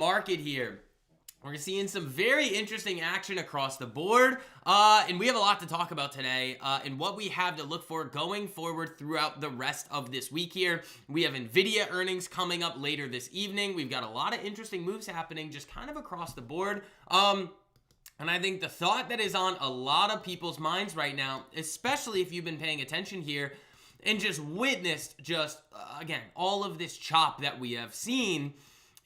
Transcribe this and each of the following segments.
market here. We're seeing some very interesting action across the board, and we have a lot to talk about today, and what we have to look for going forward throughout the rest of this week here. We have NVIDIA earnings coming up later this evening. We've got a lot of interesting moves happening just kind of across the board. And I think the thought that is on a lot of people's minds right now, especially if you've been paying attention here and just witnessed again, all of this chop that we have seen,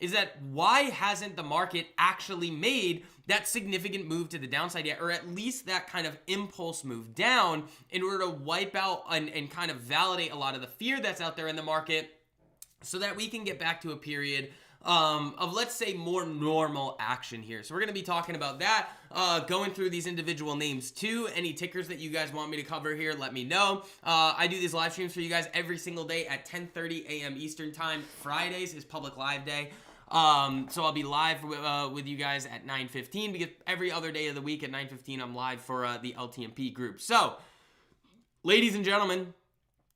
is that why hasn't the market actually made that significant move to the downside yet, or at least that kind of impulse move down in order to wipe out and kind of validate a lot of the fear that's out there in the market so that we can get back to a period of, let's say, more normal action here. So we're going to be talking about that, going through these individual names too. Any tickers that you guys want me to cover here, let me know. I do these live streams for you guys every single day at 10:30 a.m. Eastern time. Fridays is public live day. So I'll be live with you guys at 9:15, because every other day of the week at 9:15 I'm live for the LTMP group. So, ladies and gentlemen,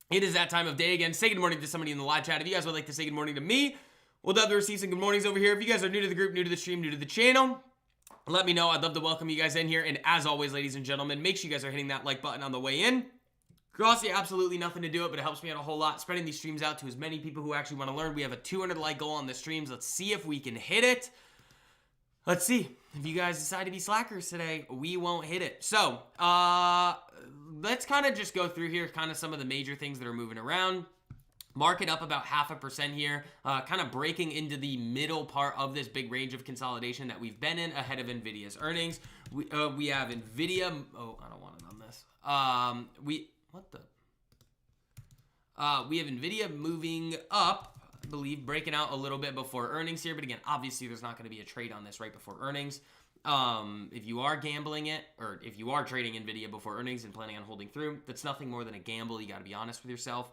it is that time of day again. Say good morning to somebody in the live chat. If you guys would like to say good morning to me, we'll love to receive some good mornings over here. If you guys are new to the group, new to the stream, new to the channel, let me know. I'd love to welcome you guys in here. And as always, ladies and gentlemen, make sure you guys are hitting that like button on the way in. Costs you absolutely nothing to do it, but it helps me out a whole lot. Spreading these streams out to as many people who actually want to learn. We have a 200 like goal on the streams. Let's see if we can hit it. Let's see. If you guys decide to be slackers today, we won't hit it. So, let's kind of just go through here kind of some of the major things that are moving around. Market up about 0.5% here, kind of breaking into the middle part of this big range of consolidation that we've been in ahead of NVIDIA's earnings. We have NVIDIA. Oh, I don't want it on this. We have NVIDIA moving up, I believe, breaking out a little bit before earnings here. But again, obviously, there's not going to be a trade on this right before earnings. If you are gambling it, or if you are trading NVIDIA before earnings and planning on holding through, that's nothing more than a gamble. You got to be honest with yourself.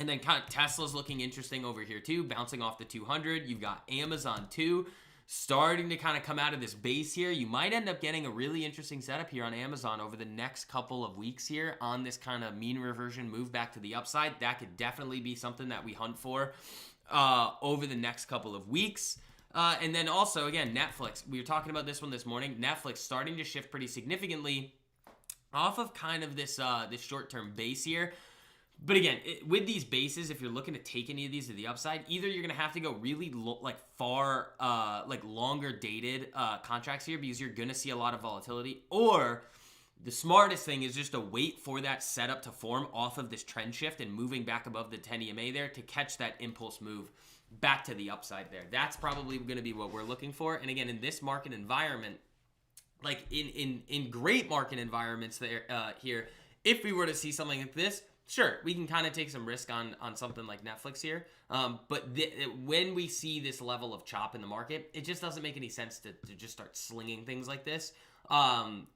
And then kind of Tesla's looking interesting over here too, bouncing off the 200. You've got Amazon too, starting to kind of come out of this base here. You might end up getting a really interesting setup here on Amazon over the next couple of weeks here on this kind of mean reversion move back to the upside. That could definitely be something that we hunt for over the next couple of weeks. And then also, again, Netflix. We were talking about this one this morning. Netflix starting to shift pretty significantly off of kind of this short-term base here. But again, with these bases, if you're looking to take any of these to the upside, either you're going to have to go really longer dated contracts here, because you're going to see a lot of volatility, or the smartest thing is just to wait for that setup to form off of this trend shift and moving back above the 10 EMA there to catch that impulse move back to the upside there. That's probably going to be what we're looking for. And again, in this market environment, like in great market environments there here, if we were to see something like this, sure, we can kind of take some risk on something like Netflix here. But when we see this level of chop in the market, it just doesn't make any sense to just start slinging things like this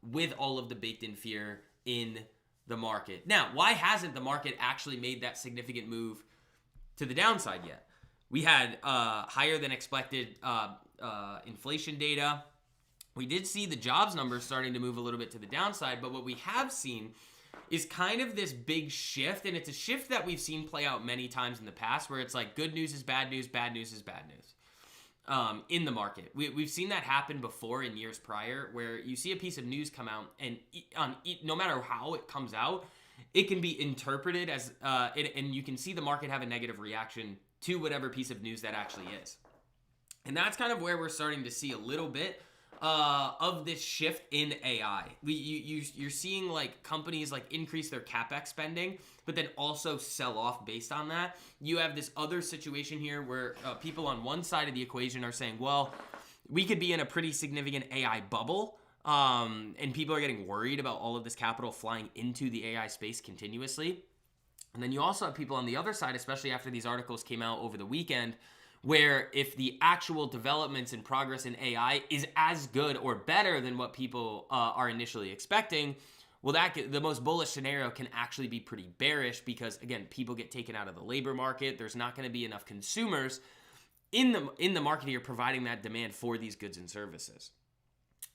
with all of the baked-in fear in the market. Now, why hasn't the market actually made that significant move to the downside yet? We had higher than expected inflation data. We did see the jobs numbers starting to move a little bit to the downside, but what we have seen is kind of this big shift, and it's a shift that we've seen play out many times in the past, where it's like good news is bad news is bad news in the market. We've seen that happen before in years prior, where you see a piece of news come out, and no matter how it comes out, it can be interpreted as, and you can see the market have a negative reaction to whatever piece of news that actually is. And that's kind of where we're starting to see a little bit of this shift in AI. You're seeing like companies like increase their CapEx spending, but then also sell off based on that. You have this other situation here where people on one side of the equation are saying, well, we could be in a pretty significant AI bubble, and people are getting worried about all of this capital flying into the AI space continuously. And then you also have people on the other side, especially after these articles came out over the weekend, where if the actual developments and progress in AI is as good or better than what people are initially expecting, well, the most bullish scenario can actually be pretty bearish, because, again, people get taken out of the labor market. There's not going to be enough consumers in the market here providing that demand for these goods and services.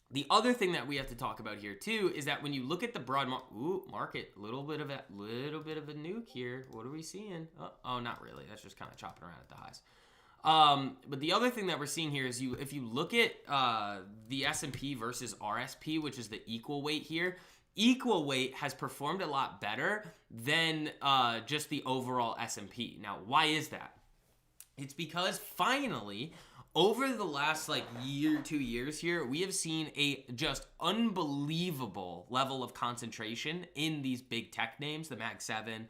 The other thing that we have to talk about here too is that when you look at the broad market, a little bit of a nuke here. What are we seeing? Oh, not really. That's just kind of chopping around at the highs. But the other thing that we're seeing here is if you look at the S&P versus RSP, which is the equal weight here, equal weight has performed a lot better than just the overall S&P. Now, why is that? It's because finally, over the last like year, 2 years here, we have seen a just unbelievable level of concentration in these big tech names, the Mag 7,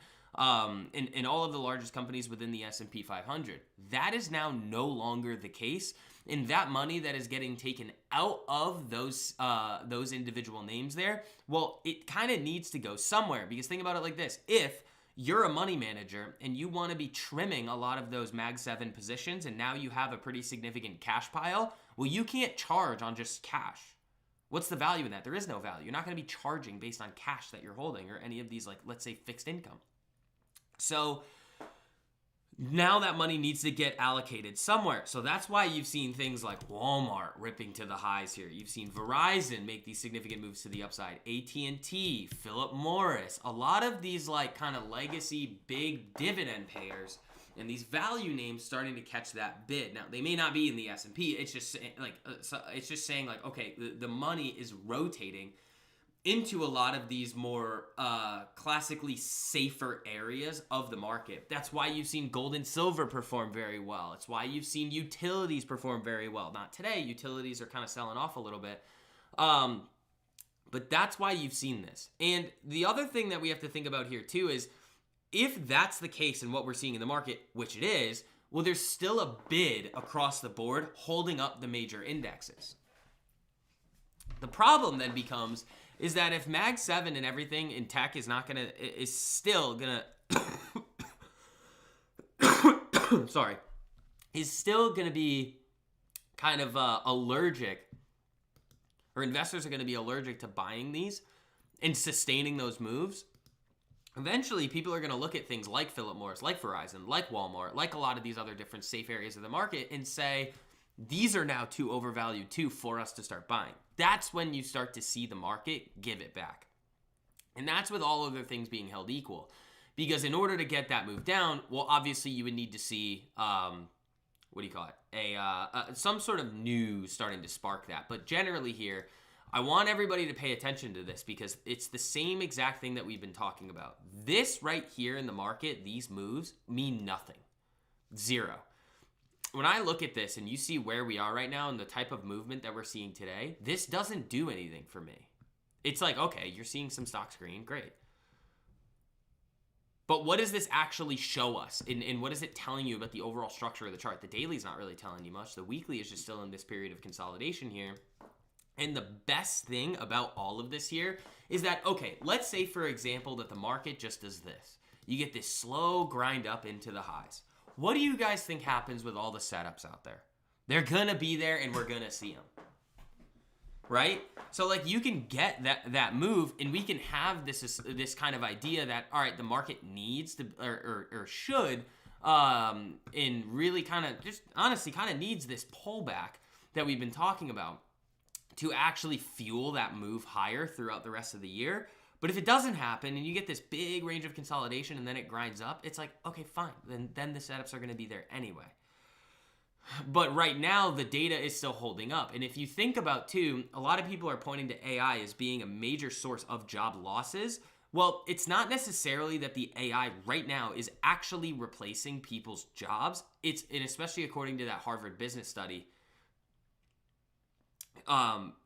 in all of the largest companies within the S&P 500. That is now no longer the case. And that money that is getting taken out of those individual names there, well, it kind of needs to go somewhere. Because think about it like this. If you're a money manager and you want to be trimming a lot of those Mag 7 positions and now you have a pretty significant cash pile, well, you can't charge on just cash. What's the value in that? There is no value. You're not going to be charging based on cash that you're holding or any of these, like, let's say, fixed income. So now that money needs to get allocated somewhere. So that's why you've seen things like Walmart ripping to the highs here. You've seen Verizon make these significant moves to the upside. AT&T, Philip Morris, a lot of these like kind of legacy big dividend payers and these value names starting to catch that bid. Now, they may not be in the S&P. It's just like it's just saying like, okay, the money is rotating into a lot of these more classically safer areas of the market. That's why you've seen gold and silver perform very well. It's why you've seen utilities perform very well. Not today. Utilities are kind of selling off a little bit. But that's why you've seen this. And the other thing that we have to think about here too is if that's the case and what we're seeing in the market, which it is, well, there's still a bid across the board holding up the major indexes. The problem then becomes is that if Mag 7 and everything in tech is still gonna be kind of allergic, or investors are gonna be allergic to buying these and sustaining those moves, eventually people are gonna look at things like Philip Morris, like Verizon, like Walmart, like a lot of these other different safe areas of the market and say, these are now too overvalued too for us to start buying. That's when you start to see the market give it back. And that's with all other things being held equal. Because in order to get that move down, well, obviously you would need to see, some sort of news starting to spark that. But generally here, I want everybody to pay attention to this because it's the same exact thing that we've been talking about. This right here in the market, these moves mean nothing. Zero. When I look at this and you see where we are right now and the type of movement that we're seeing today, this doesn't do anything for me. It's like, okay, you're seeing some stocks green, great. But what does this actually show us? And what is it telling you about the overall structure of the chart? The daily is not really telling you much. The weekly is just still in this period of consolidation here. And the best thing about all of this here is that, okay, let's say, for example, that the market just does this. You get this slow grind up into the highs. What do you guys think happens with all the setups out there? They're going to be there and we're going to see them. Right? So like you can get that move and we can have this kind of idea that, all right, the market needs to or should and really kind of just honestly kind of needs this pullback that we've been talking about to actually fuel that move higher throughout the rest of the year. But if it doesn't happen and you get this big range of consolidation and then it grinds up, it's like, okay, fine. Then the setups are going to be there anyway. But right now, the data is still holding up. And if you think about, too, a lot of people are pointing to AI as being a major source of job losses. Well, it's not necessarily that the AI right now is actually replacing people's jobs. And especially according to that Harvard business study,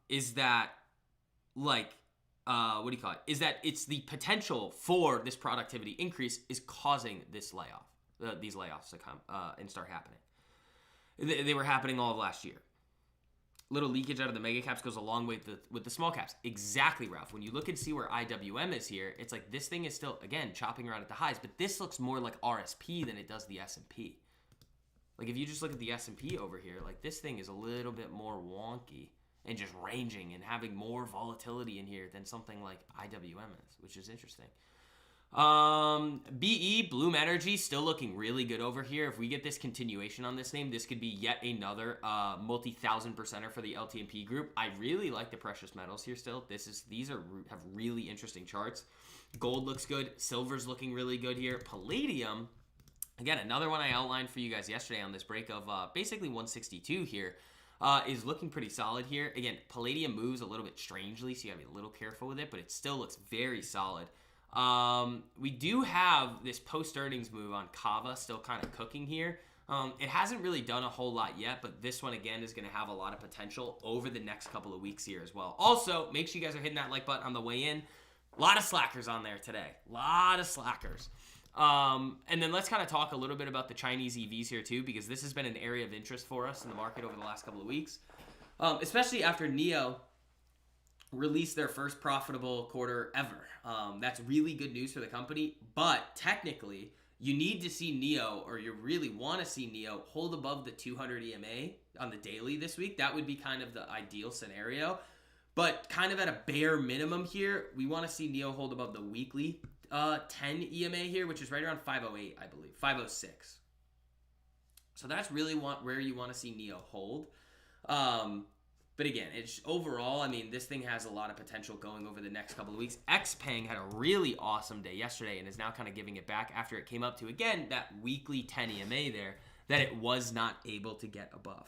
is that like, is that it's the potential for this productivity increase is causing this these layoffs to come and start happening. They were happening all of last year. Little leakage out of the mega caps goes a long way with the small caps. Exactly, Ralph. When you look and see where IWM is here, it's like this thing is still, again, chopping around at the highs, but this looks more like RSP than it does the S&P. Like if you just look at the S&P over here, like this thing is a little bit more wonky and just ranging and having more volatility in here than something like IWM is, which is interesting. BE, Bloom Energy, still looking really good over here. If we get this continuation on this name, this could be yet another multi-thousand percenter for the LTMP group. I really like the precious metals here still. These have really interesting charts. Gold looks good. Silver's looking really good here. Palladium Again, another one I outlined for you guys yesterday on this break of basically 162 here is looking pretty solid here. Again, palladium moves a little bit strangely, so you gotta be a little careful with it, but it still looks very solid. We do have this post-earnings move on Kava still kind of cooking here. It hasn't really done a whole lot yet, but this one, again, is going to have a lot of potential over the next couple of weeks here as well. Also, make sure you guys are hitting that like button on the way in. A lot of slackers on there today. A lot of slackers. And then let's kind of talk a little bit about the Chinese EVs here too, because this has been an area of interest for us in the market over the last couple of weeks, especially after NIO released their first profitable quarter ever. That's really good news for the company, but technically you need to see NIO, or you really want to see NIO hold above the 200 EMA on the daily this week. That would be kind of the ideal scenario, but kind of at a bare minimum here, we want to see NIO hold above the weekly 10 EMA here, which is right around 508, I believe, 506. So that's really where you want to see NIO hold. But again, it's overall, I mean, this thing has a lot of potential going over the next couple of weeks. XPeng had a really awesome day yesterday and is now kind of giving it back after it came up to, again, that weekly 10 EMA there that it was not able to get above.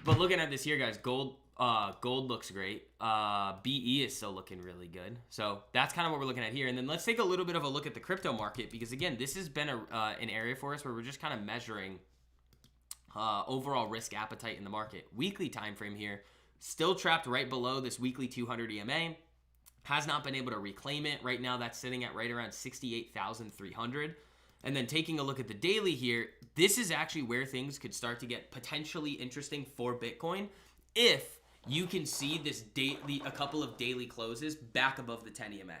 But looking at this here, guys, gold looks great. BE is still looking really good. So that's kind of what we're looking at here. And then let's take a little bit of a look at the crypto market, because again, this has been an area for us where we're just kind of measuring overall risk appetite in the market. Weekly time frame here, still trapped right below this weekly 200 EMA. Has not been able to reclaim it. Right now, that's sitting at right around 68,300. And then taking a look at the daily here, this is actually where things could start to get potentially interesting for Bitcoin if you can see this a couple of daily closes back above the 10 EMA.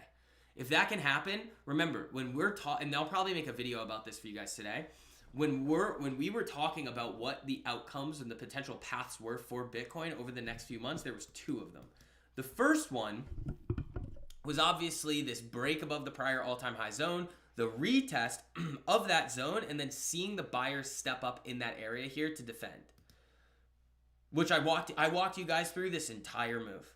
If that can happen, remember, when we're talking, and I'll probably make a video about this for you guys today, when we were talking about what the outcomes and the potential paths were for Bitcoin over the next few months, there was two of them. The first one was obviously this break above the prior all-time high zone, the retest of that zone, and then seeing the buyers step up in that area here to defend. Which I walked you guys through this entire move,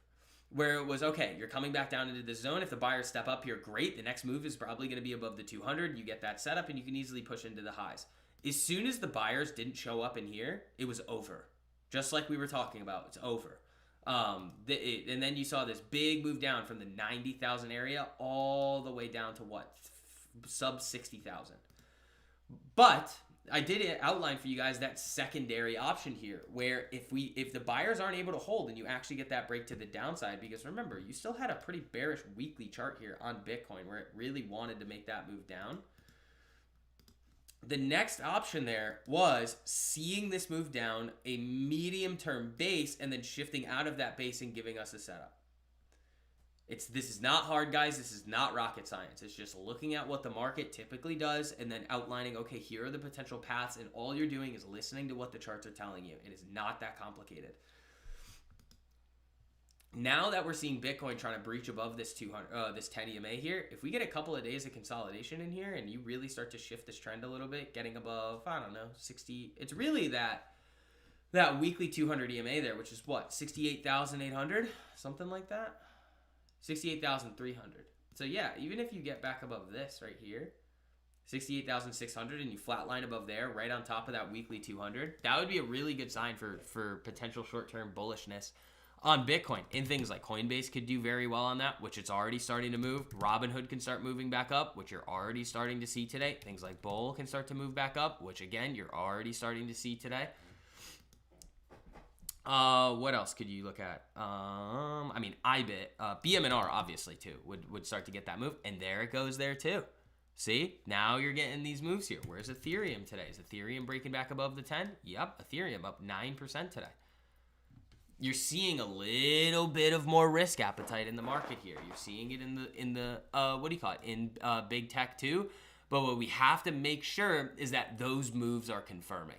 where it was, okay, you're coming back down into the zone. If the buyers step up here, great. The next move is probably going to be above the 200. You get that set up, and you can easily push into the highs. As soon as the buyers didn't show up in here, it was over. Just like we were talking about, it's over. And then you saw this big move down from the 90,000 area all the way down to what? Sub 60,000. But I did outline for you guys that secondary option here, where if the buyers aren't able to hold and you actually get that break to the downside, because remember, you still had a pretty bearish weekly chart here on Bitcoin where it really wanted to make that move down. The next option there was seeing this move down, a medium-term base, and then shifting out of that base and giving us a setup. This is not hard, guys. This is not rocket science. It's just looking at what the market typically does and then outlining, okay, here are the potential paths, and all you're doing is listening to what the charts are telling you. It is not that complicated. Now that we're seeing Bitcoin trying to breach above this 10 EMA here, if we get a couple of days of consolidation in here and you really start to shift this trend a little bit, getting above, I don't know, 60, it's really that weekly 200 EMA there, which is what, 68,800, something like that. 68,300. So yeah, even if you get back above this right here, 68,600, and you flatline above there, right on top of that weekly 200, that would be a really good sign for potential short-term bullishness on Bitcoin. And things like Coinbase could do very well on that, which it's already starting to move. Robinhood can start moving back up, which you're already starting to see today. Things like Bull can start to move back up, which again, you're already starting to see today. What else could you look at? I mean, IBIT, Bmnr obviously too would start to get that move, and there it goes there too. See, now you're getting these moves here. Where's Ethereum today? Is Ethereum breaking back above the 10? Yep, Ethereum up 9% today. You're seeing a little bit of more risk appetite in the market here. You're seeing it in the what do you call it? In big tech too. But what we have to make sure is that those moves are confirming.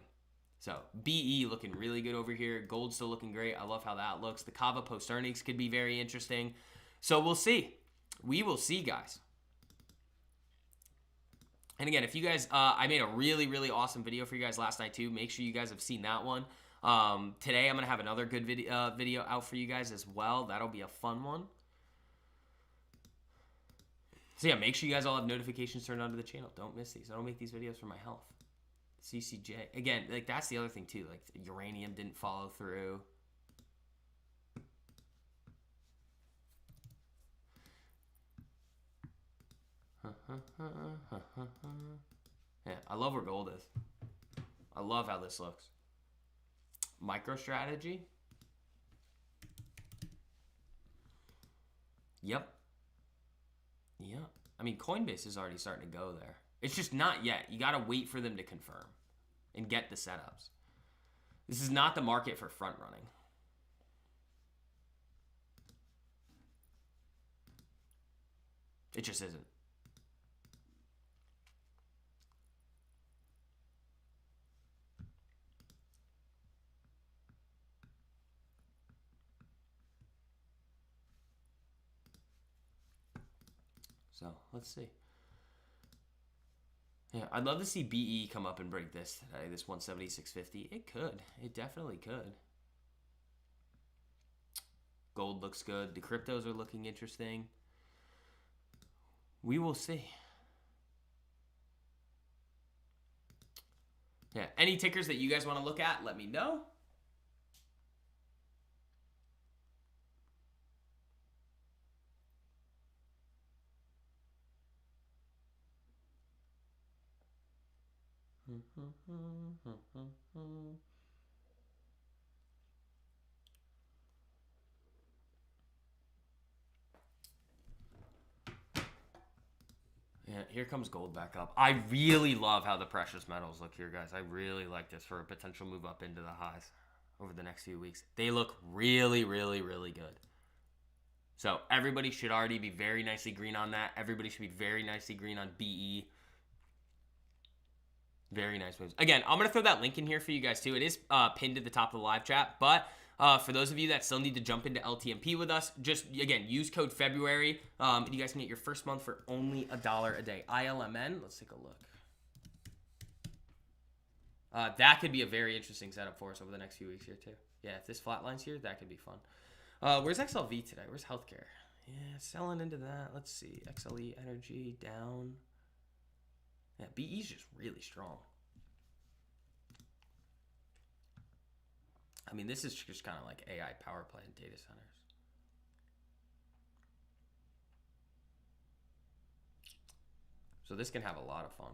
So BE looking really good over here. Gold still looking great. I love how that looks. The Kava post earnings could be very interesting. So we'll see. We will see, guys. And again, if you guys, I made a really awesome video for you guys last night too. Make sure you guys have seen that one. Today I'm gonna have another good video out for you guys as well. That'll be a fun one. So yeah, make sure you guys all have notifications turned on to the channel. Don't miss these. I don't make these videos for my health. CCJ. Again, like that's the other thing too. Like uranium didn't follow through. Yeah, I love where gold is. I love how this looks. MicroStrategy. Yep. I mean, Coinbase is already starting to go there. It's just not yet. You got to wait for them to confirm and get the setups. This is not the market for front running. It just isn't. So let's see. Yeah, I'd love to see BE come up and break this today, this 176.50. It could. It definitely could. Gold looks good. The cryptos are looking interesting. We will see. Yeah, any tickers that you guys want to look at, let me know. Yeah, here comes gold back up. I really love how the precious metals look here, guys. I really like this for a potential move up into the highs over the next few weeks. They look really good. So everybody should already be very nicely green on that. Everybody should be very nicely green on BE. Very nice moves. Again, I'm going to throw that link in here for you guys too. It is pinned to the top of the live chat. But for those of you that still need to jump into LTMP with us, just, again, use code February. And you guys can get your first month for only $1 a day. ILMN, let's take a look. That could be a very interesting setup for us over the next few weeks here too. Yeah, if this flatlines here, that could be fun. Where's XLV today? Where's healthcare? Yeah, selling into that. Let's see. XLE energy down. Yeah, BE's just really strong. I mean, this is just kind of like AI power plant data centers. So this can have a lot of fun.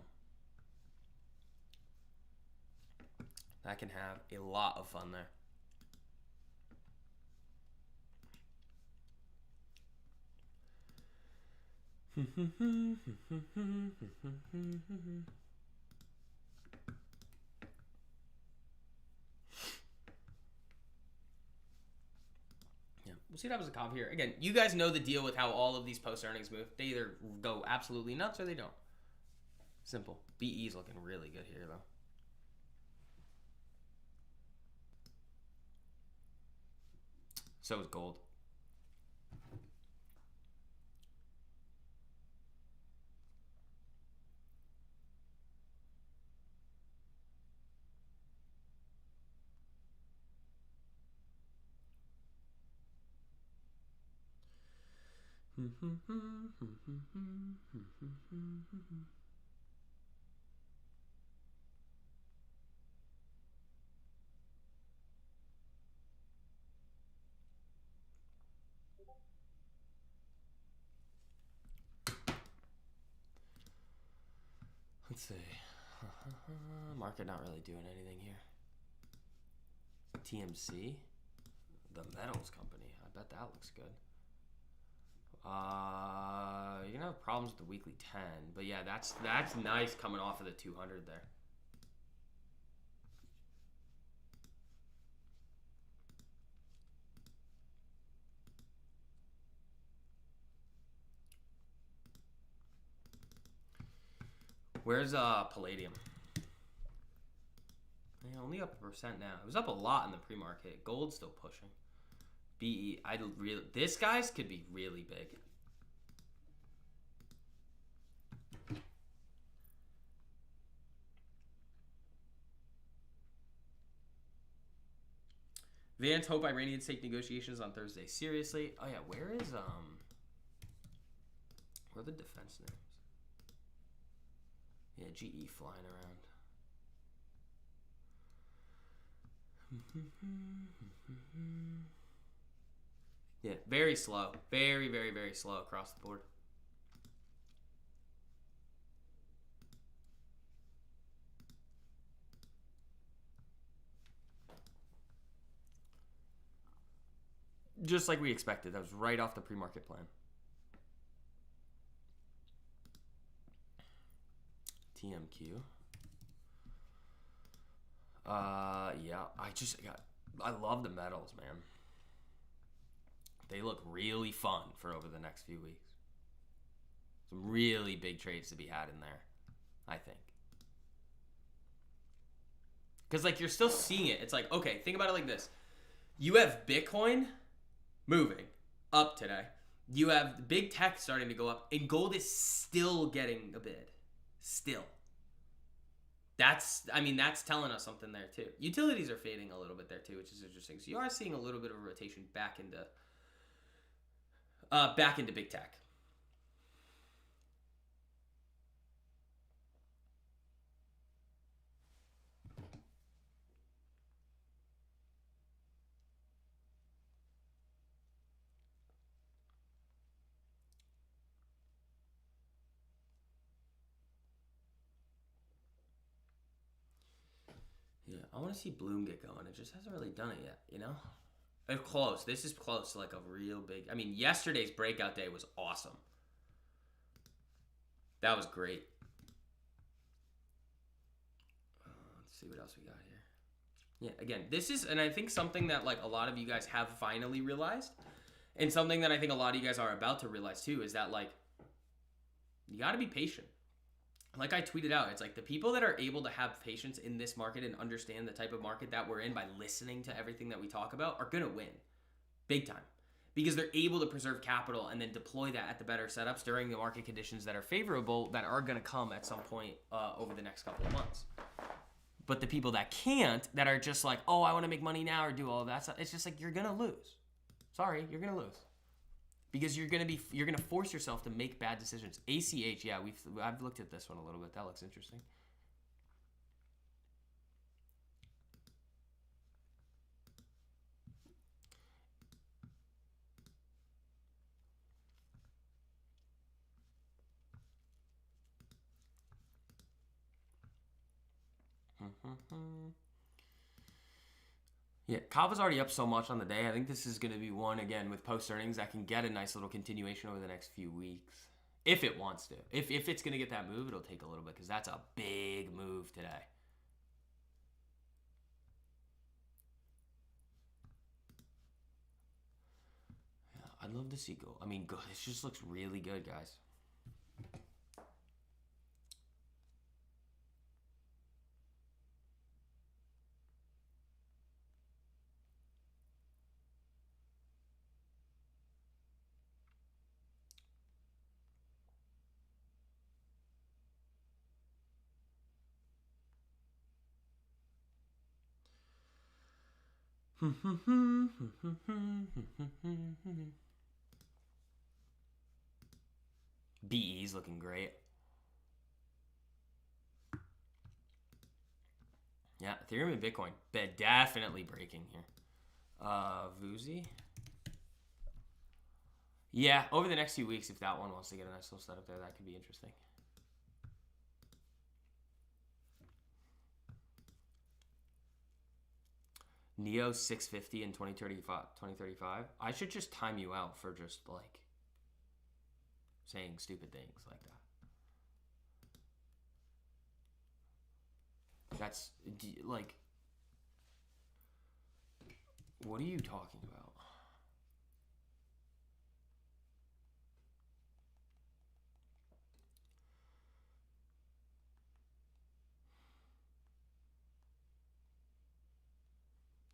That can have a lot of fun there. Yeah, we'll see what happens to Cobb here. Again, you guys know the deal with how all of these post-earnings move. They either go absolutely nuts or they don't. Simple. BE's looking really good here, though. So is gold. Let's see. Market not really doing anything here. TMC, the metals company. I bet that looks good. You're gonna have problems with the weekly 10, but yeah, that's nice coming off of the 200 there. Where's palladium? Yeah, only up 1% now. It was up a lot in the pre-market. Gold's still pushing. BE, this guy's could be really big. Vance, hope Iranians take negotiations on Thursday seriously. Oh yeah, where are the defense names? Yeah, GE flying around. Yeah, very slow. Very, very, very slow across the board. Just like we expected. That was right off the pre-market plan. TMQ. Yeah, I love the metals, man. They look really fun for over the next few weeks. Some really big trades to be had in there, I think. Because, like, you're still seeing it. It's like, okay, think about it like this. You have Bitcoin moving up today. You have the big tech starting to go up, and gold is still getting a bid. Still. That's telling us something there too. Utilities are fading a little bit there too, which is interesting. So you are seeing a little bit of a rotation back into big tech. Yeah, I want to see Bloom get going. It just hasn't really done it yet, you know? It's close. This is close to like a real big... I mean, yesterday's breakout day was awesome. That was great. Let's see what else we got here. Yeah, again, this is... And I think something that like a lot of you guys have finally realized, and something that I think a lot of you guys are about to realize too, is that like, you got to be patient. Like I tweeted out, it's like the people that are able to have patience in this market and understand the type of market that we're in by listening to everything that we talk about are going to win big time, because they're able to preserve capital and then deploy that at the better setups during the market conditions that are favorable, that are going to come at some point over the next couple of months. But the people that can't, that are just like, oh, I want to make money now or do all of that stuff, it's just like, you're going to lose. Sorry, you're going to lose. Because you're gonna force yourself to make bad decisions. ACH, yeah, I've looked at this one a little bit. That looks interesting. Yeah, Kava's already up so much on the day. I think this is going to be one, again, with post-earnings that can get a nice little continuation over the next few weeks. If it wants to. If it's going to get that move, it'll take a little bit, because that's a big move today. Yeah, I'd love to see gold. I mean, this just looks really good, guys. BE's looking great. Yeah, Ethereum and Bitcoin, definitely breaking here. Vuzi. Yeah, over the next few weeks, if that one wants to get a nice little setup there, that could be interesting. Neo 650 in 2035. I should just time you out for just like saying stupid things like that. That's like, what are you talking about?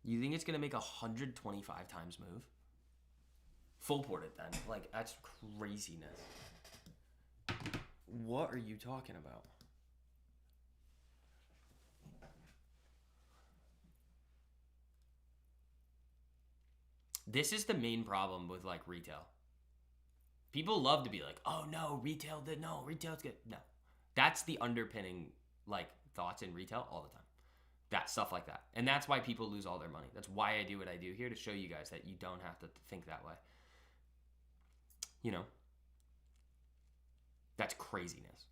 You think it's gonna make 125 times move? Full port it then. Like, that's craziness. What are you talking about? This is the main problem with like retail. People love to be like, oh no, retail's good. No. That's the underpinning like thoughts in retail all the time. That stuff like that. And that's why people lose all their money. That's why I do what I do here, to show you guys that you don't have to think that way. You know? That's craziness.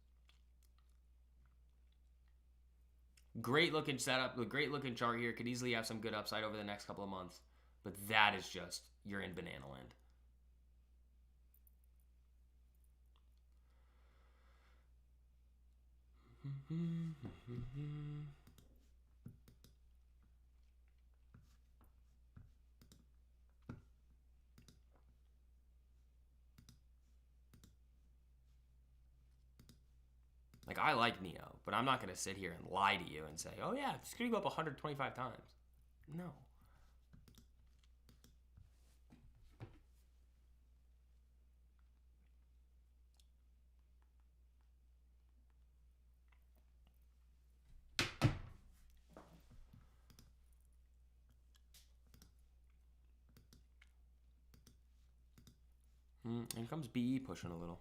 Great looking setup, a great looking chart here. Could easily have some good upside over the next couple of months. But that is just, you're in banana land. Like, I like Neo, but I'm not going to sit here and lie to you and say, oh yeah, it's going to go up 125 times. No. And comes BE pushing a little.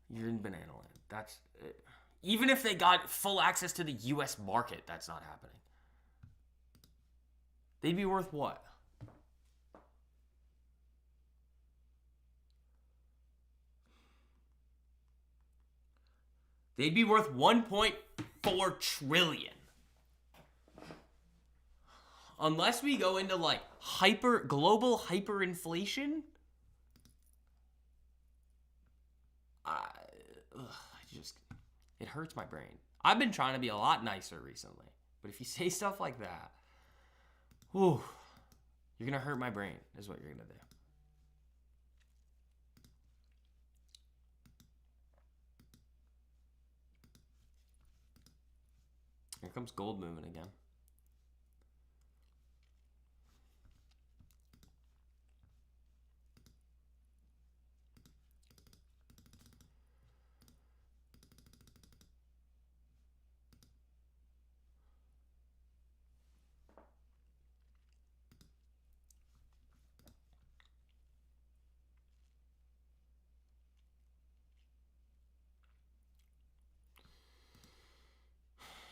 You're in banana land. That's it. Even if they got full access to the US market, that's not happening. They'd be worth what? They'd be worth 1.4 trillion. Unless we go into like global hyperinflation. It hurts my brain. I've been trying to be a lot nicer recently, but if you say stuff like that, whew, you're gonna hurt my brain, is what you're gonna do. Here comes gold moving again.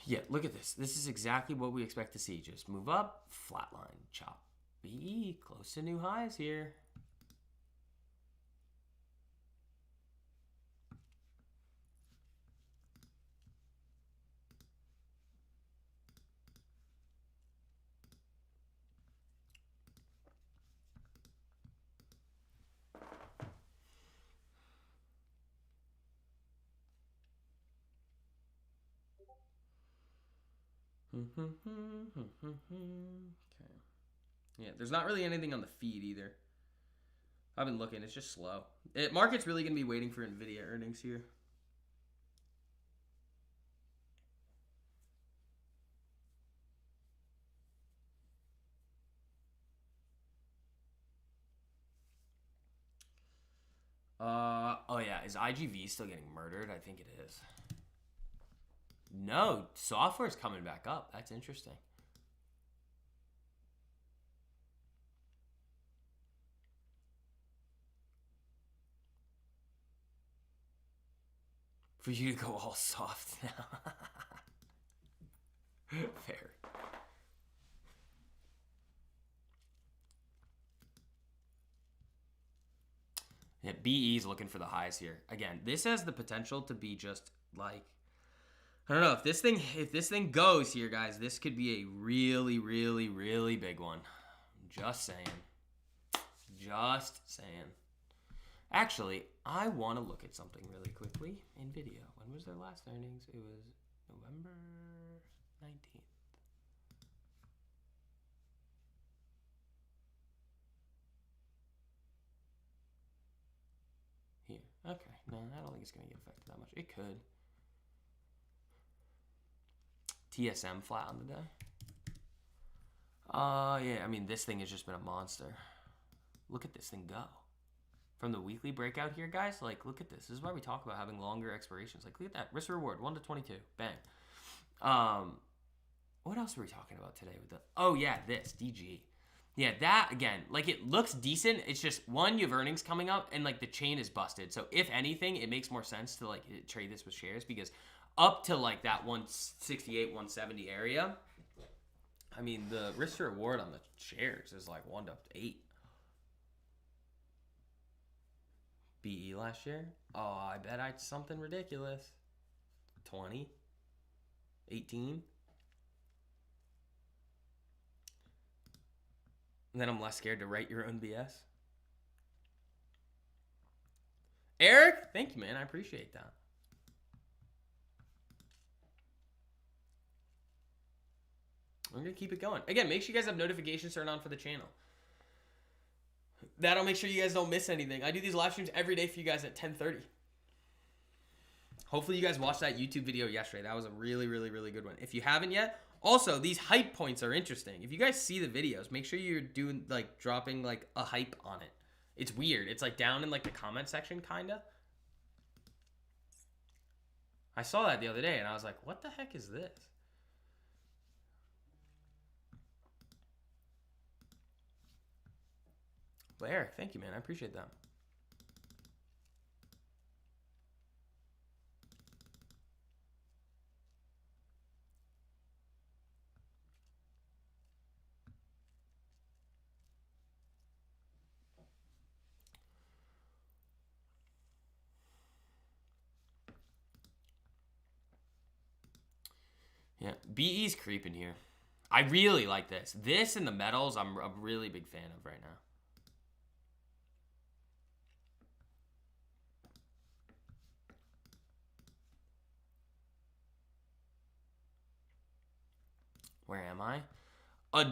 Yeah, look at this. This is exactly what we expect to see. Just move up, flatline, chop. Be close to new highs here. Okay. Yeah, there's not really anything on the feed either. I've been looking. It's just slow. Market's really going to be waiting for NVIDIA earnings here. Oh yeah, is IGV still getting murdered? I think it is. No, software's coming back up. That's interesting. For you to go all soft now. Fair. Yeah, BE's looking for the highs here. Again, this has the potential to be just like, I don't know, if this thing goes here, guys, this could be a really, really, really big one. Just saying. Just saying. Actually, I want to look at something really quickly. NVIDIA. When was their last earnings? It was November 19th. Here. Okay. No, I don't think it's going to get affected that much. It could. TSM flat on the day. Yeah, I mean, this thing has just been a monster. Look at this thing go. From the weekly breakout here, guys, like, look at this. This is why we talk about having longer expirations. Like, look at that. Risk reward, 1 to 22. Bang. What else were we talking about today with the... Oh, yeah, this. DG. Yeah, that, again, like, it looks decent. It's just, one, you have earnings coming up, and, like, the chain is busted. So, if anything, it makes more sense to, like, trade this with shares, because up to, like, that 168, 170 area, I mean, the risk to reward on the shares is, like, 1 to 8. BE last year? Oh, I bet I something ridiculous. 20? 18? And then I'm less scared to write your own BS. Eric, thank you, man. I appreciate that. I'm going to keep it going. Again, make sure you guys have notifications turned on for the channel. That'll make sure you guys don't miss anything. I do these live streams every day for you guys at 10:30. Hopefully you guys watched that YouTube video yesterday. That was a really, really, really good one. If you haven't yet, also, these hype points are interesting. If you guys see the videos, make sure you're doing, like, dropping, like, a hype on it. It's weird. It's, like, down in, like, the comment section, kind of. I saw that the other day, and I was like, what the heck is this? But Eric, thank you, man. I appreciate that. Yeah, BE's creeping here. I really like this. This and the metals, I'm a really big fan of right now. Where am I?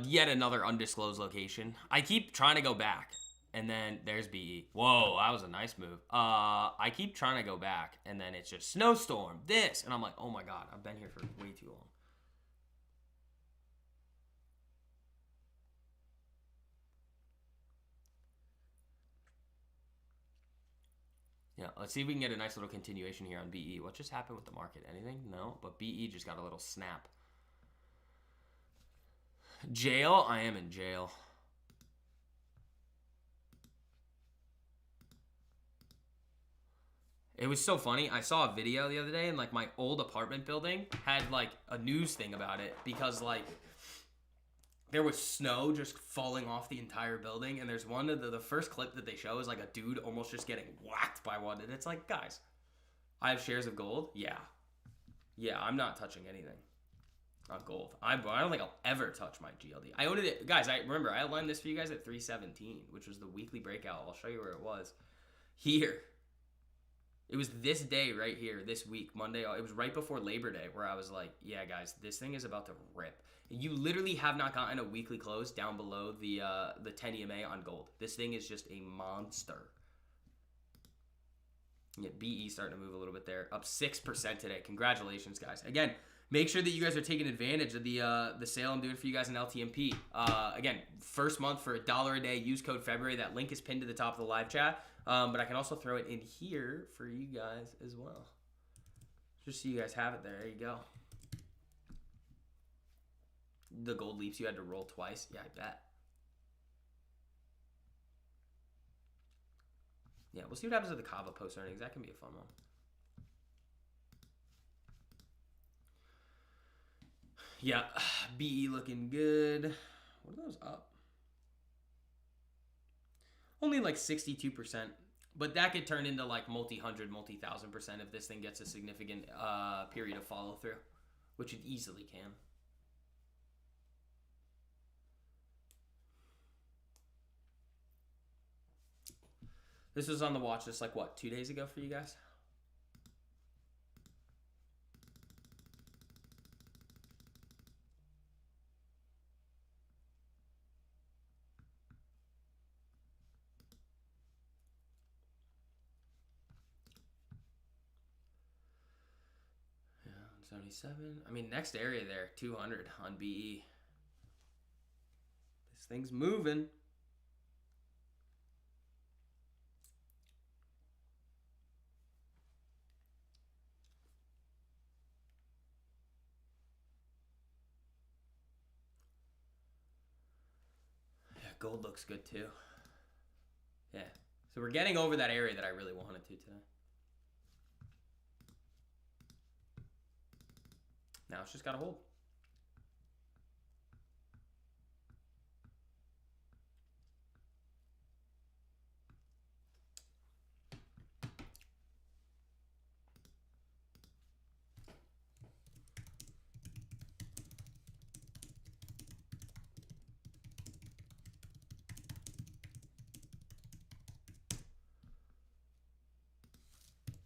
Yet another undisclosed location. I keep trying to go back, and then there's BE. Whoa, that was a nice move. I keep trying to go back, and then it's just snowstorm, this, and I'm like, oh my god, I've been here for way too long. Yeah, let's see if we can get a nice little continuation here on BE. What just happened with the market? Anything? No, but BE just got a little snap. Jail? I am in jail. It was so funny. I saw a video the other day, and, like, my old apartment building had, like, a news thing about it because, like, there was snow just falling off the entire building, and there's one of the first clip that they show is, like, a dude almost just getting whacked by one, and it's like, guys, I have shares of gold? Yeah. Yeah, I'm not touching anything on gold. I don't think I'll ever touch my GLD. I owned it. Guys, I remember, I outlined this for you guys at 317, which was the weekly breakout. I'll show you where it was. Here. It was this day right here, this week, Monday. It was right before Labor Day where I was like, yeah, guys, this thing is about to rip. You literally have not gotten a weekly close down below the 10 EMA on gold. This thing is just a monster. Yeah, BE starting to move a little bit there. Up 6% today. Congratulations, guys. Again, make sure that you guys are taking advantage of the sale I'm doing for you guys in LTMP. Again, first month for $1 a day. Use code February. That link is pinned to the top of the live chat. But I can also throw it in here for you guys as well. Just so you guys have it there. There you go. The gold leaps you had to roll twice. Yeah, I bet. Yeah, we'll see what happens with the Kava post earnings. That can be a fun one. Yeah, BE looking good. What are those up? Only like 62%. But that could turn into like multi-hundred, multi-thousand% if this thing gets a significant period of follow-through, which it easily can. This was on the watch list like, what, 2 days ago for you guys? Yeah, 177. I mean, next area there, 200 on BE. This thing's moving. Gold looks good too. Yeah. So we're getting over that area that I really wanted to today. Now it's just got to hold.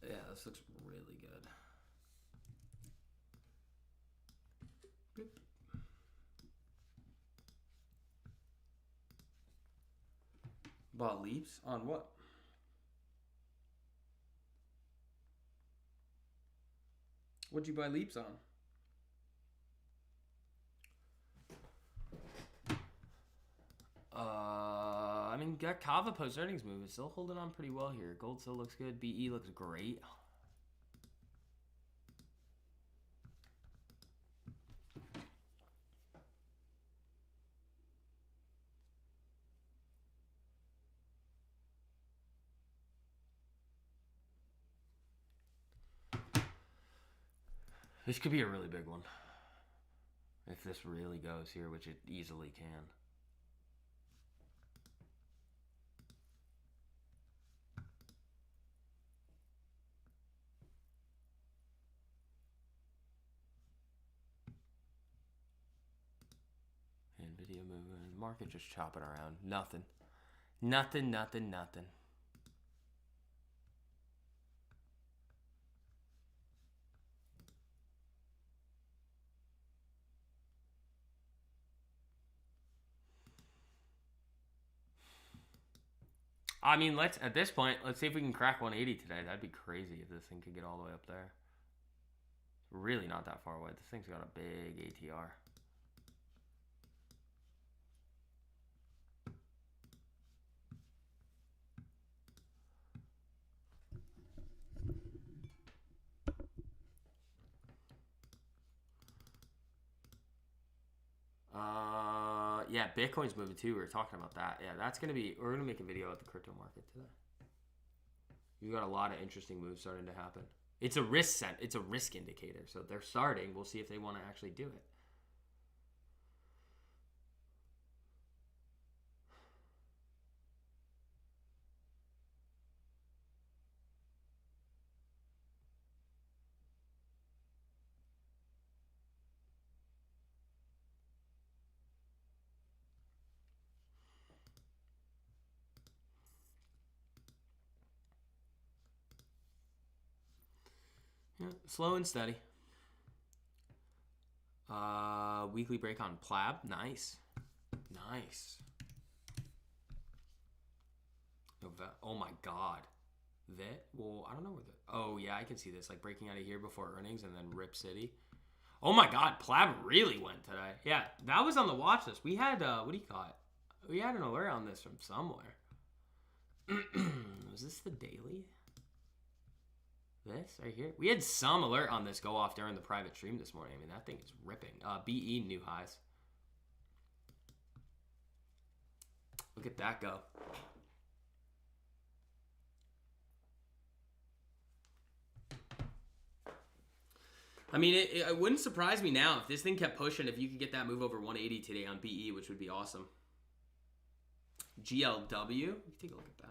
Yeah, this looks really good. Boop. Bought leaps on what? What'd you buy leaps on? I mean, got Kava post earnings move. It's still holding on pretty well here. Gold still looks good. BE looks great. This could be a really big one. If this really goes here, which it easily can. Nvidia moving. Market just chopping around. Nothing. Nothing, nothing, nothing. I mean, at this point, let's see if we can crack 180 today. That'd be crazy if this thing could get all the way up there. It's really not that far away. This thing's got a big ATR. Yeah, Bitcoin's moving too. We were talking about that. Yeah, that's gonna be. We're gonna make a video at the crypto market today. You've got a lot of interesting moves starting to happen. It's a risk It's a risk indicator. So they're starting. We'll see if they want to actually do it. Yeah, slow and steady. Weekly break on Plab. Nice. Nice. Oh my god. Well, I don't know where oh yeah, I can see this. Like breaking out of here before earnings and then Rip City. Oh my god, Plab really went today. Yeah, that was on the watch list. We had, what do you call it? We had an alert on this from somewhere. Was this the daily? This right here? We had some alert on this go off during the private stream this morning. I mean, that thing is ripping. BE new highs. Look at that go. I mean, it wouldn't surprise me now if this thing kept pushing, if you could get that move over 180 today on BE, which would be awesome. GLW. Take a look at that.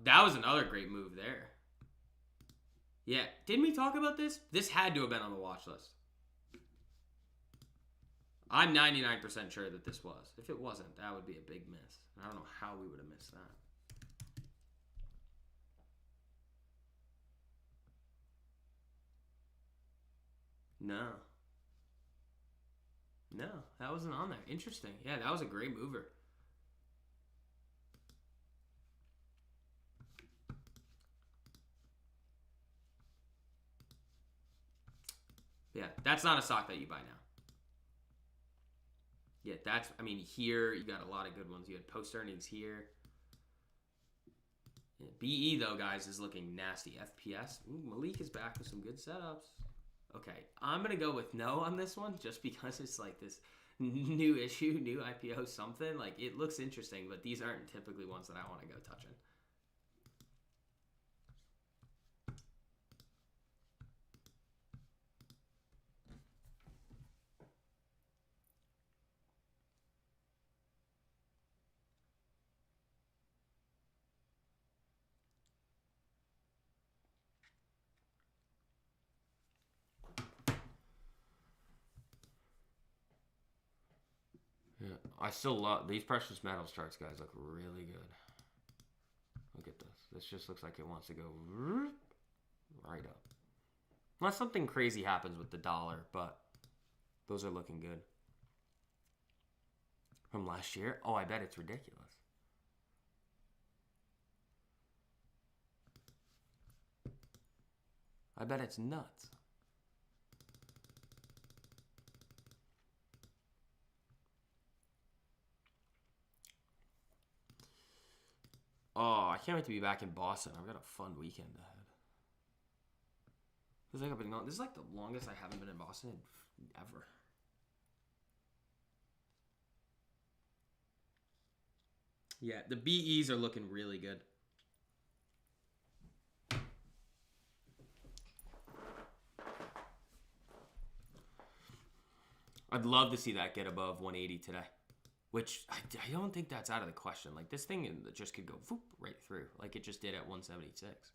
That was another great move there. Yeah. Didn't we talk about this? This had to have been on the watch list. I'm 99% sure that this was. If it wasn't, that would be a big miss. I don't know how we would have missed that. No. No, that wasn't on there. Interesting. Yeah, that was a great mover. Yeah, that's not a stock that you buy now. Yeah, that's, I mean, here you got a lot of good ones. You had post earnings here. Yeah, BE, though, guys, is looking nasty. FPS. Ooh, Malik is back with some good setups. Okay, I'm gonna go with no on this one, just because it's like this new issue, new IPO, something. Like, it looks interesting, but these aren't typically ones that I want to go touching. Yeah, I still love these precious metals charts, guys. Look really good. Look at this. This just looks like it wants to go right up. Unless something crazy happens with the dollar, but those are looking good. From last year? Oh, I bet it's ridiculous. I bet it's nuts. Oh, I can't wait to be back in Boston. I've got a fun weekend ahead. This is like the longest I haven't been in Boston ever. Yeah, the BEs are looking really good. I'd love to see that get above 180 today, which I don't think that's out of the question. Like, this thing just could go whoop, right through, like it just did at 176.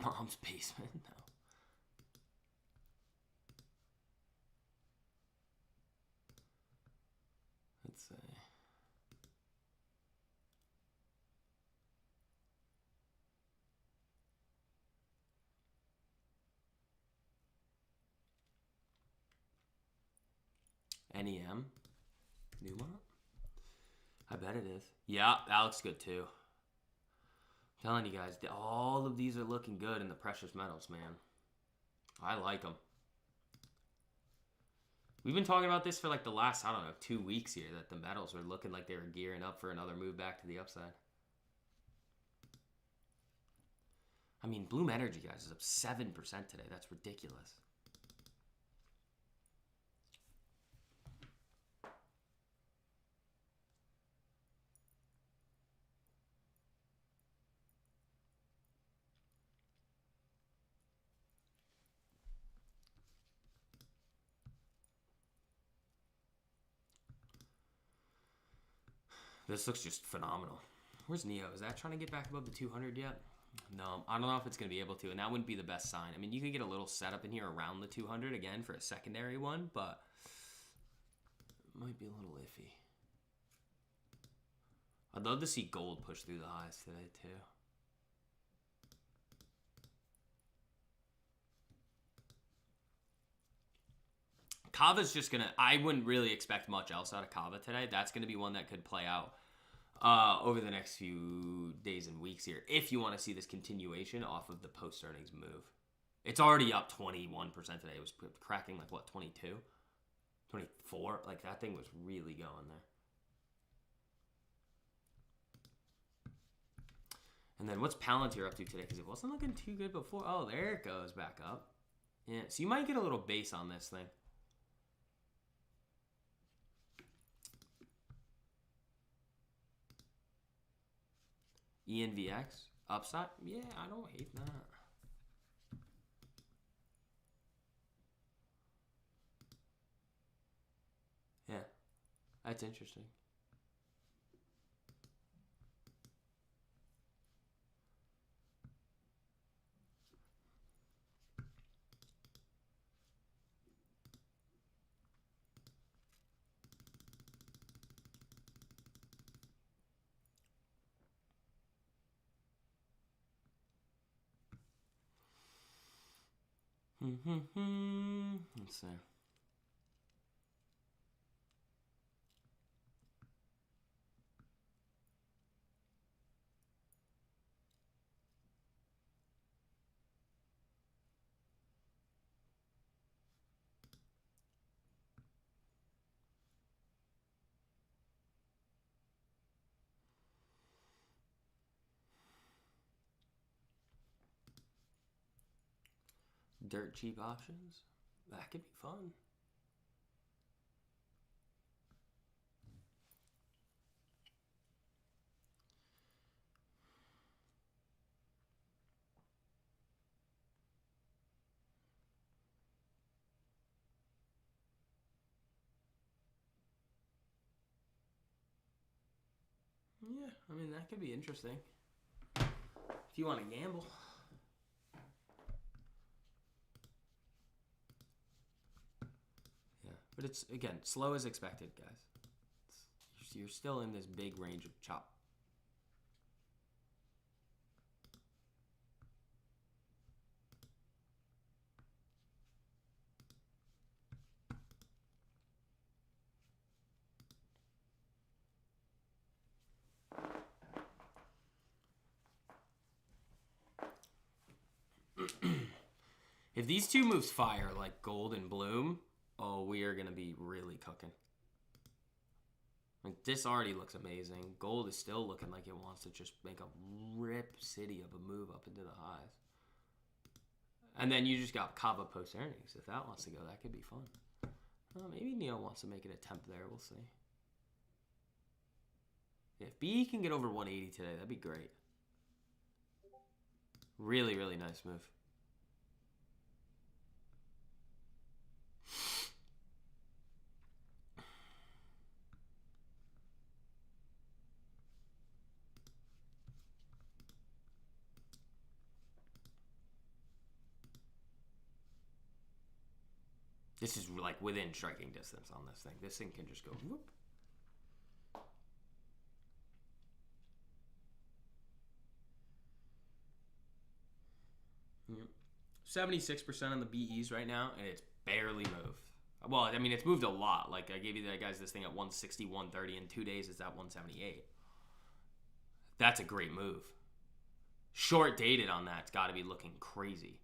Mom's basement? No. Let's see. NEM? Newmont? I bet it is. Yeah, that looks good too. I'm telling you guys, all of these are looking good in the precious metals, man. I like them. We've been talking about this for like the last, I don't know, 2 weeks here, that the metals are looking like they were gearing up for another move back to the upside. I mean, Bloom Energy, guys, is up 7% today. That's ridiculous. This looks just phenomenal. Where's Neo? Is that trying to get back above the 200 yet? No, I don't know if it's going to be able to, and that wouldn't be the best sign. I mean, you could get a little setup in here around the 200 again for a secondary one, but it might be a little iffy. I'd love to see gold push through the highs today, too. Kava's just going to... I wouldn't really expect much else out of Kava today. That's going to be one that could play out over the next few days and weeks here, if you want to see this continuation off of the post-earnings move. It's already up 21% today. It was cracking like, what, 22? 24? Like, that thing was really going there. And then what's Palantir up to today? Because it wasn't looking too good before. Oh, there it goes back up. Yeah, so you might get a little base on this thing. ENVX upside? Yeah, I don't hate that. Yeah, that's interesting. Let's see. Dirt cheap options. That could be fun. Yeah, I mean, that could be interesting. If you want to gamble. Yeah, but it's, again, slow as expected, guys. You're still in this big range of chop. If these two moves fire like gold and bloom, oh, we are going to be really cooking. Like, this already looks amazing. Gold is still looking like it wants to just make a rip city of a move up into the highs. And then you just got Kava post earnings. If that wants to go, that could be fun. Maybe Neo wants to make an attempt there. We'll see. If B can get over 180 today, that'd be great. Really, really nice move. This is like within striking distance on this thing. This thing can just go whoop. Yep. 76% on the BEs right now, and it's barely moved. Well, I mean, it's moved a lot. Like, I gave you guys this thing at 160, 130. In 2 days, it's at 178. That's a great move. Short dated on that's got to be looking crazy.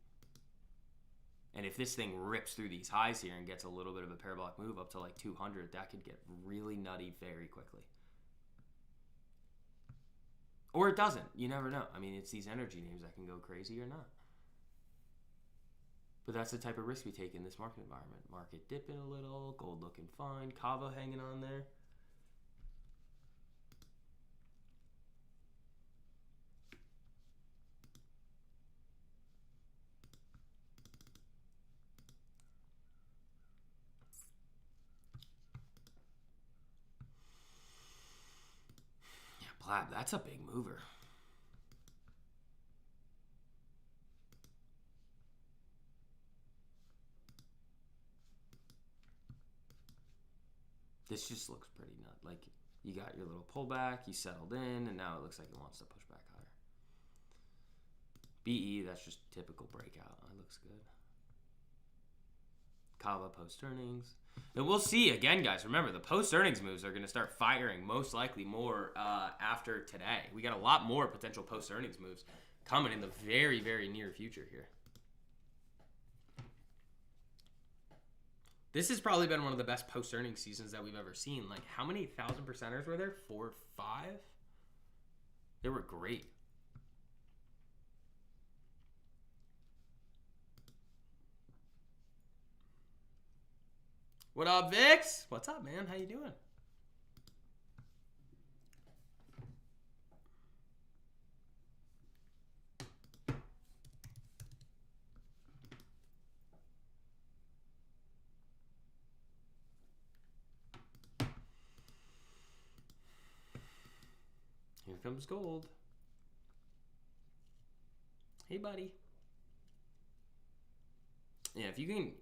And if this thing rips through these highs here and gets a little bit of a parabolic move up to like 200, that could get really nutty very quickly. Or it doesn't. You never know. I mean, it's these energy names that can go crazy or not. But that's the type of risk we take in this market environment. Market dipping a little, gold looking fine, Kava hanging on there. Yeah, Plab, that's a big mover. This just looks pretty nut. Like, you got your little pullback, you settled in, and now it looks like it wants to push back higher. BE, that's just typical breakout. That looks good. Kava post earnings. And we'll see again, guys. Remember, the post earnings moves are going to start firing most likely more after today. We got a lot more potential post earnings moves coming in the very, very near future here. This has probably been one of the best post-earnings seasons that we've ever seen. Like, how many 1,000%ers were there? 4 or 5? They were great. What up, Vix? What's up, man? How you doing? Here comes gold. Hey, buddy. Yeah,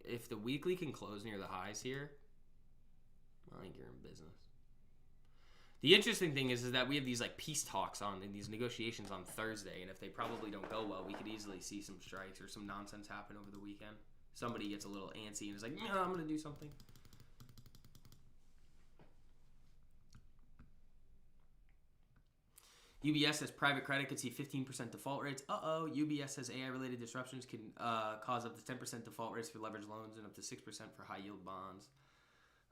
if the weekly can close near the highs here, I think you're in business. The interesting thing is that we have these like peace talks on and these negotiations on Thursday, and if they probably don't go well, we could easily see some strikes or some nonsense happen over the weekend. Somebody gets a little antsy and is like, "No, I'm gonna do something." UBS says private credit could see 15% default rates. UBS says AI-related disruptions can cause up to 10% default rates for leveraged loans and up to 6% for high-yield bonds.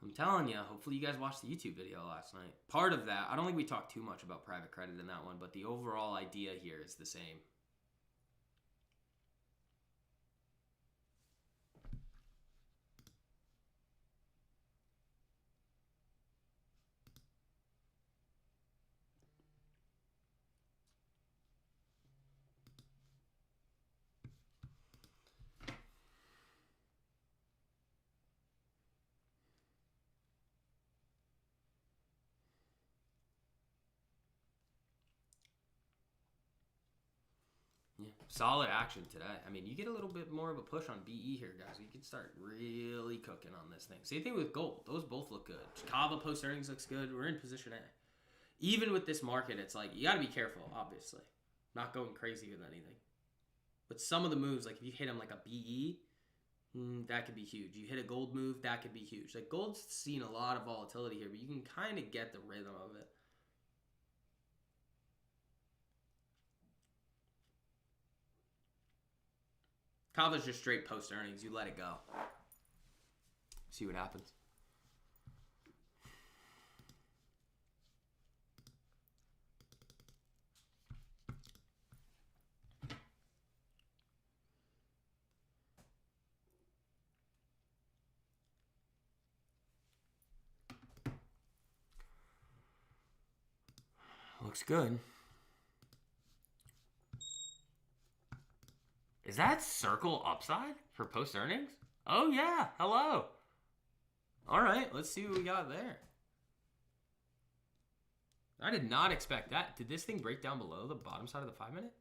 I'm telling you, hopefully you guys watched the YouTube video last night. Part of that, I don't think we talked too much about private credit in that one, but the overall idea here is the same. Solid action today. I mean, you get a little bit more of a push on BE here, guys. You can start really cooking on this thing. Same thing with gold. Those both look good. Kava post earnings looks good. We're in position A. Even with this market, it's like, you got to be careful, obviously. Not going crazy with anything. But some of the moves, like if you hit them like a BE, that could be huge. You hit a gold move, that could be huge. Like gold's seen a lot of volatility here, but you can kind of get the rhythm of it. Kava's just straight post earnings. You let it go. See what happens. Looks good. Is that circle upside for post earnings? Oh yeah, hello. All right, let's see what we got there. I did not expect that. Did this thing break down below the bottom side of the 5 minute?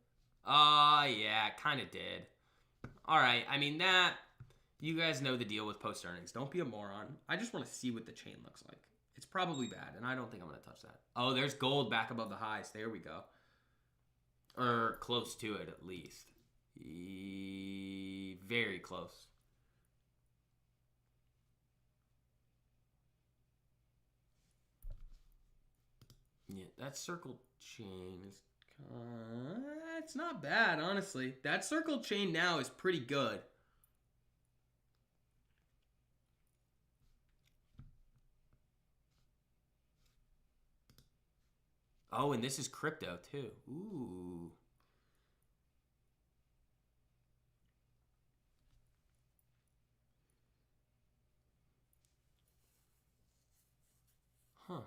Yeah, it kind of did. All right, I mean that, you guys know the deal with post earnings. Don't be a moron. I just want to see what the chain looks like. It's probably bad, and I don't think I'm going to touch that. Oh, there's gold back above the highs. There we go. Or close to it, at least. Very close. Yeah, that circle chain is... it's not bad, honestly. That circle chain now is pretty good. Oh, and this is crypto, too. Ooh. Huh.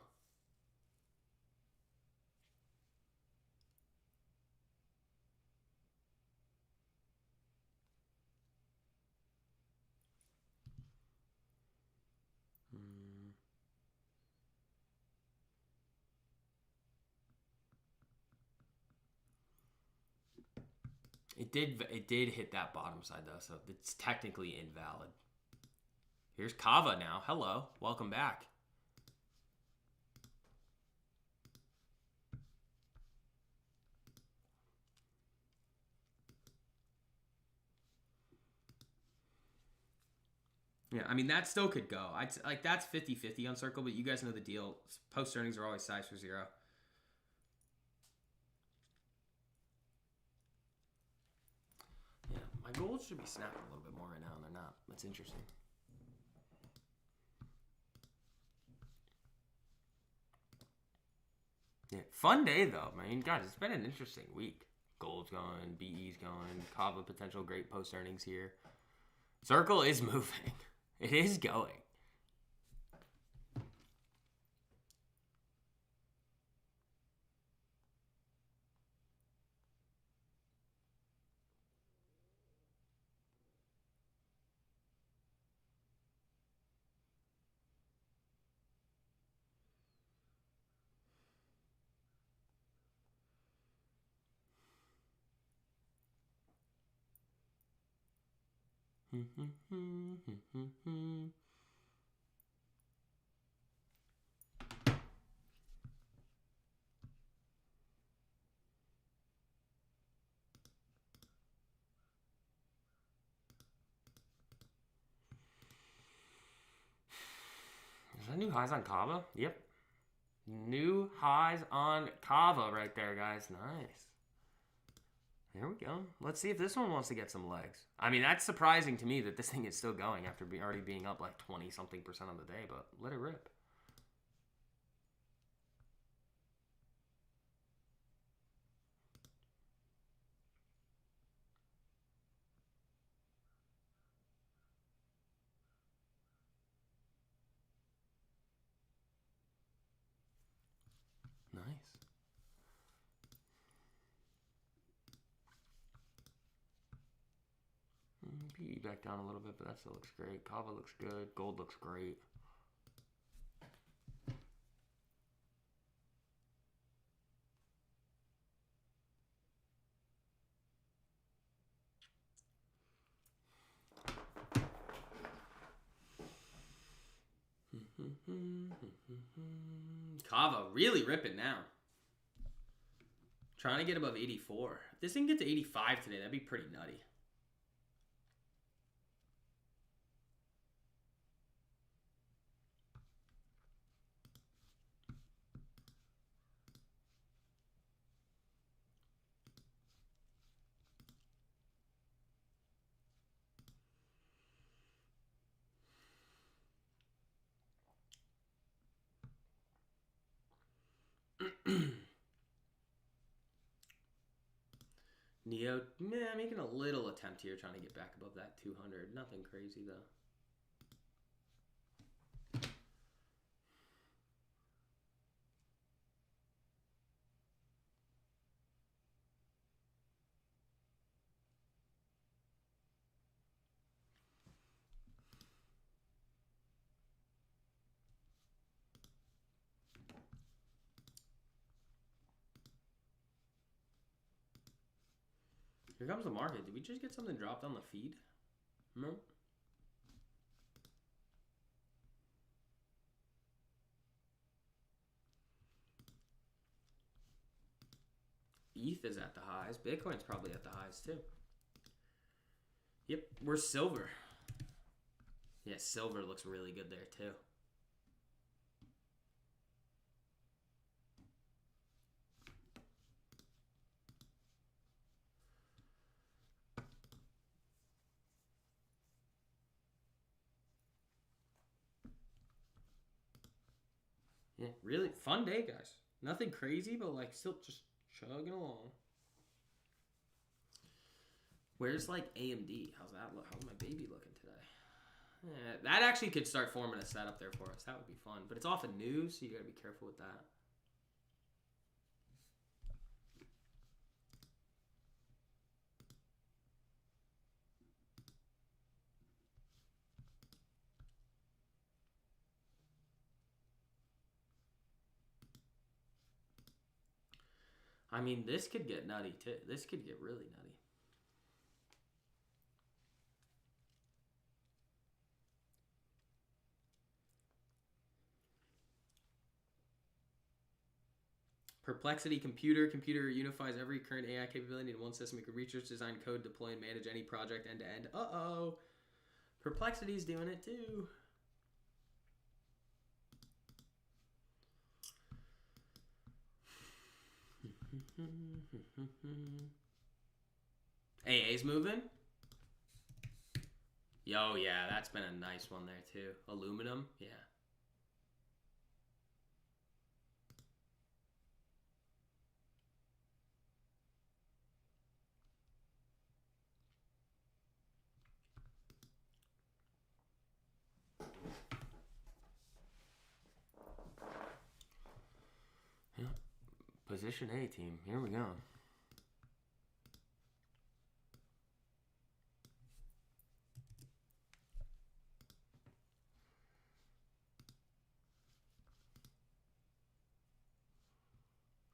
It did hit that bottom side though, so it's technically invalid. Here's Kava now. Hello. Welcome back. Yeah, I mean, that still could go. Like, that's 50-50 on Circle, but you guys know the deal. Post earnings are always size for zero. Yeah, my gold should be snapping a little bit more right now, and they're not. That's interesting. Yeah, fun day, though. I mean, guys, it's been an interesting week. Gold's going, BE's going, Kava potential great post earnings here. Circle is moving. It is going. Is that new highs on Kava? Yep. New highs on Kava right there, guys. Nice. There we go. Let's see if this one wants to get some legs. I mean, that's surprising to me that this thing is still going after already being up like 20-something% on the day, but let it rip. Nice. PE back down a little bit, but that still looks great. Kava looks good. Gold looks great. Kava really ripping now. Trying to get above 84. If this thing get to 85 today, that'd be pretty nutty. Neo, making a little attempt here, trying to get back above that 200. Nothing crazy, though. Here comes the market. Did we just get something dropped on the feed? No. ETH is at the highs. Bitcoin's probably at the highs too. Yep, we're silver. Yeah, silver looks really good there too. Yeah, really fun day, guys. Nothing crazy, but like still just chugging along. Where's like AMD? How's that look? How's my baby looking today? Yeah, that actually could start forming a setup there for us. That would be fun. But it's off of news, so you gotta be careful with that. I mean, this could get nutty too. This could get really nutty. Perplexity Computer unifies every current AI capability in one system. It could research, design, code, deploy, and manage any project end to end. Uh-oh. Perplexity's doing it too. AA's moving. Yo, yeah, that's been a nice one there too. Aluminum, yeah. Position A team. Here we go.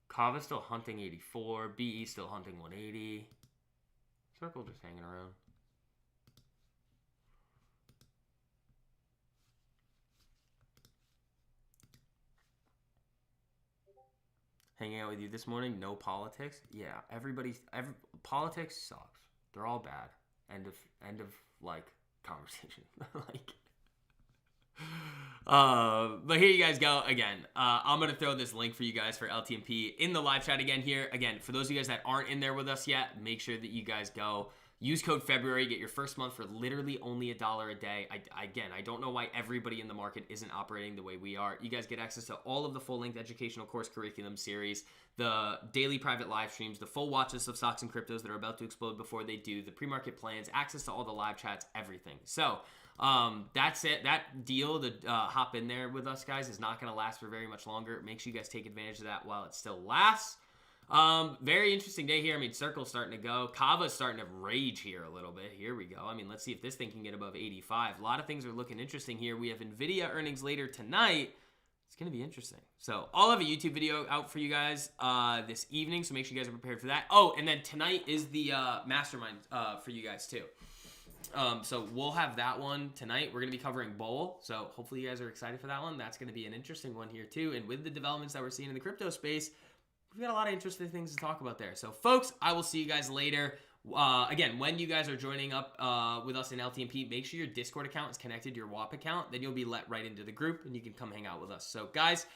Kava's still hunting 84. BE still hunting 180. Circle just hanging around. Hanging out with you this morning, no politics. Yeah, politics sucks. They're all bad. End of like conversation. Like, but here you guys go again. I'm gonna throw this link for you guys for LTMP in the live chat again here. Again, for those of you guys that aren't in there with us yet, make sure that you guys go. Use code February, get your first month for literally only $1 a day. I don't know why everybody in the market isn't operating the way we are. You guys get access to all of the full-length educational course curriculum series, the daily private live streams, the full watch list of stocks and cryptos that are about to explode before they do, the pre-market plans, access to all the live chats, everything. So that's it. That deal to hop in there with us, guys, is not going to last for very much longer. Make sure you guys take advantage of that while it still lasts. Very interesting day here. I mean, Circle's starting to go. Kava's starting to rage here a little bit. Here we go. I mean, let's see if this thing can get above 85. A lot of things are looking interesting here. We have NVIDIA earnings later tonight. It's going to be interesting. So I'll have a YouTube video out for you guys this evening, so make sure you guys are prepared for that. Oh, and then tonight is the mastermind for you guys too. So we'll have that one tonight. We're going to be covering Bowl. So hopefully you guys are excited for that one. That's going to be an interesting one here too. And with the developments that we're seeing in the crypto space, we've got a lot of interesting things to talk about there. So folks, I will see you guys later. Again, when you guys are joining up with us in LTMP, make sure your Discord account is connected to your WAP account. Then you'll be let right into the group and you can come hang out with us. So guys,